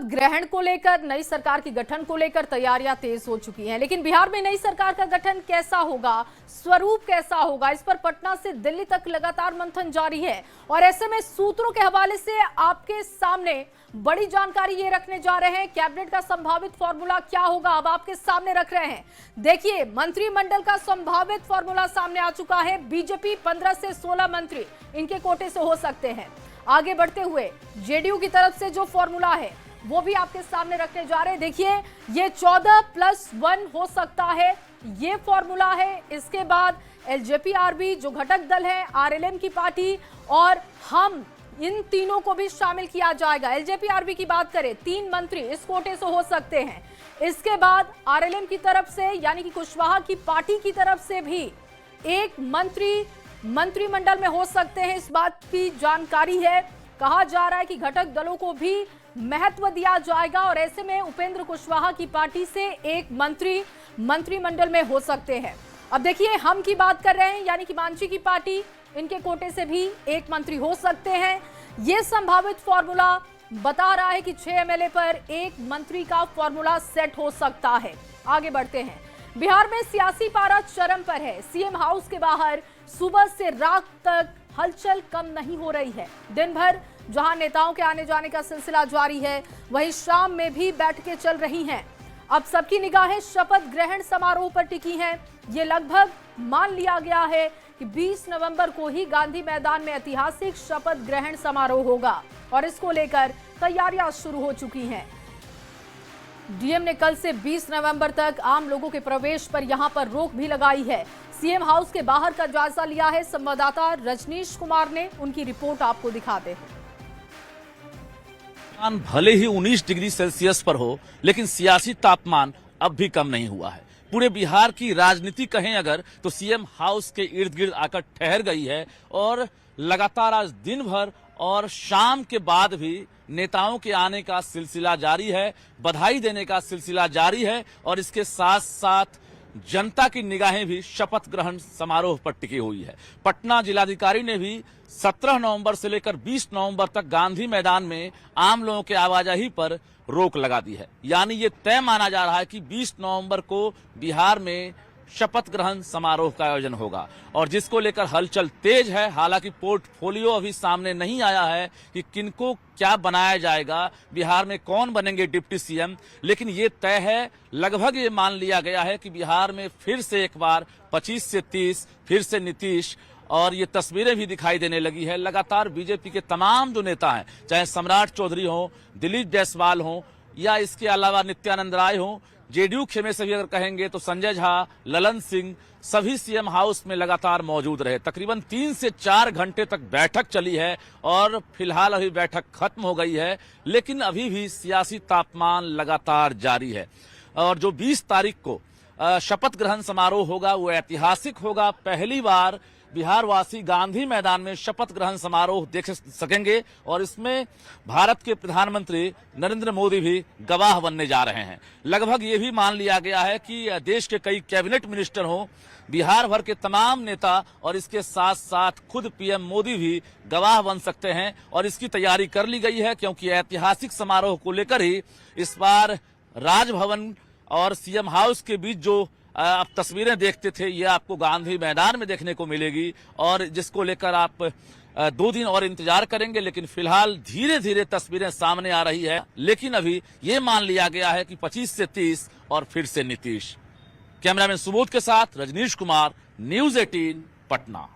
ग्रहण को लेकर, नई सरकार के गठन को लेकर तैयारियां तेज हो चुकी हैं, लेकिन बिहार में नई सरकार का गठन कैसा होगा, स्वरूप कैसा होगा, इस पर पटना से दिल्ली तक लगातार मंथन जारी है। और ऐसे में सूत्रों के हवाले से आपके सामने बड़ी जानकारी ये रखने जा रहे हैं। कैबिनेट का संभावित फॉर्मूला क्या होगा, अब आपके सामने रख रहे हैं। देखिए, मंत्रिमंडल का संभावित फॉर्मूला सामने आ चुका है। बीजेपी 15 से 16 मंत्री इनके कोटे से हो सकते हैं। आगे बढ़ते हुए जेडीयू की तरफ से जो फॉर्मूला है वो भी आपके सामने रखने जा रहे हैं। देखिए, ये 14+1 हो सकता है, ये फॉर्मूला है। इसके बाद एलजेपी-आरबी जो घटक दल है, आरएलएम की पार्टी और हम, इन तीनों को भी शामिल किया जाएगा। एलजेपी-आरबी की बात करें, 3 मंत्री इस कोटे से हो सकते हैं। इसके बाद आरएलएम की तरफ से यानी कि कुशवाहा की पार्टी की तरफ से भी एक मंत्री मंत्रिमंडल में हो सकते हैं, इस बात की जानकारी है। कहा जा रहा है कि घटक दलों को भी महत्व दिया जाएगा और ऐसे में उपेंद्र कुशवाहा की पार्टी से एक मंत्री मंत्रिमंडल में हो सकते हैं। अब देखिए, हम की बात कर रहे हैं यानी कि मांझी की पार्टी, इनके कोटे से भी एक मंत्री हो सकते हैं। यह संभावित फॉर्मूला बता रहा है कि 6 एमएलए पर एक मंत्री का फॉर्मूला सेट हो सकता है। आगे बढ़ते हैं। बिहार में सियासी पारा चरम पर है। सीएम हाउस के बाहर सुबह से रात तक हलचल कम नहीं हो रही है। दिन भर जहां नेताओं के आने जाने का सिलसिला जारी है, वहीं शाम में भी बैठकें चल रही हैं। अब सबकी निगाहें शपथ ग्रहण समारोह पर टिकी हैं। ये लगभग मान लिया गया है कि 20 नवंबर को ही गांधी मैदान में ऐतिहासिक शपथ ग्रहण समारोह होगा और इसको लेकर तैयारियां शुरू हो चुकी हैं। डीएम ने कल से 20 नवंबर तक आम लोगों के प्रवेश पर यहां पर रोक भी लगाई है। सीएम हाउस के बाहर का जायजा लिया है संवाददाता रजनीश कुमार ने, उनकी रिपोर्ट आपको दिखाते हैं। भले ही 19 डिग्री सेल्सियस पर हो, लेकिन सियासी तापमान अब भी कम नहीं हुआ है। पूरे बिहार की राजनीति कहें अगर तो सीएम हाउस के इर्द गिर्द आकर ठहर गई है और लगातार आज दिन भर और शाम के बाद भी नेताओं के आने का सिलसिला जारी है, बधाई देने का सिलसिला जारी है और इसके साथ साथ जनता की निगाहें भी शपथ ग्रहण समारोह पर टिकी हुई है। पटना जिलाधिकारी ने भी 17 नवंबर से लेकर 20 नवंबर तक गांधी मैदान में आम लोगों के आवाजाही पर रोक लगा दी है। यानी ये तय माना जा रहा है कि 20 नवंबर को बिहार में शपथ ग्रहण समारोह का आयोजन होगा और जिसको लेकर हलचल तेज है। हालांकि पोर्टफोलियो अभी सामने नहीं आया है कि किनको क्या बनाया जाएगा, बिहार में कौन बनेंगे डिप्टी सीएम, लेकिन ये तय है, लगभग ये मान लिया गया है कि बिहार में फिर से एक बार 25 से 30 फिर से नीतीश। और ये तस्वीरें भी दिखाई देने लगी है। लगातार बीजेपी के तमाम जो नेता हैं, चाहे सम्राट चौधरी हो, दिलीप जायसवाल हो या इसके अलावा नित्यानंद राय हो, जेडीयू खेमे से भी अगर कहेंगे तो संजय झा, ललन सिंह, सभी सीएम हाउस में लगातार मौजूद रहे। तकरीबन 3 से 4 घंटे तक बैठक चली है और फिलहाल अभी बैठक खत्म हो गई है, लेकिन अभी भी सियासी तापमान लगातार जारी है। और जो 20 तारीख को शपथ ग्रहण समारोह होगा वो ऐतिहासिक होगा। पहली बार बिहार वासी गांधी मैदान में शपथ ग्रहण समारोह देख सकेंगे और इसमें भारत के प्रधानमंत्री नरेंद्र मोदी भी गवाह बनने जा रहे हैं। लगभग ये भी मान लिया गया है कि देश के कई कैबिनेट मिनिस्टर हों, बिहार भर के तमाम नेता और इसके साथ साथ खुद पीएम मोदी भी गवाह बन सकते हैं और इसकी तैयारी कर ली गई है, क्योंकि ऐतिहासिक समारोह को लेकर ही इस बार राजभवन और सीएम हाउस के बीच जो आप तस्वीरें देखते थे, ये आपको गांधी मैदान में देखने को मिलेगी और जिसको लेकर आप 2 दिन और इंतजार करेंगे। लेकिन फिलहाल धीरे धीरे तस्वीरें सामने आ रही है, लेकिन अभी ये मान लिया गया है कि 25 से 30 और फिर से नीतीश। कैमरामैन सुबोध के साथ रजनीश कुमार, न्यूज़ 18 पटना।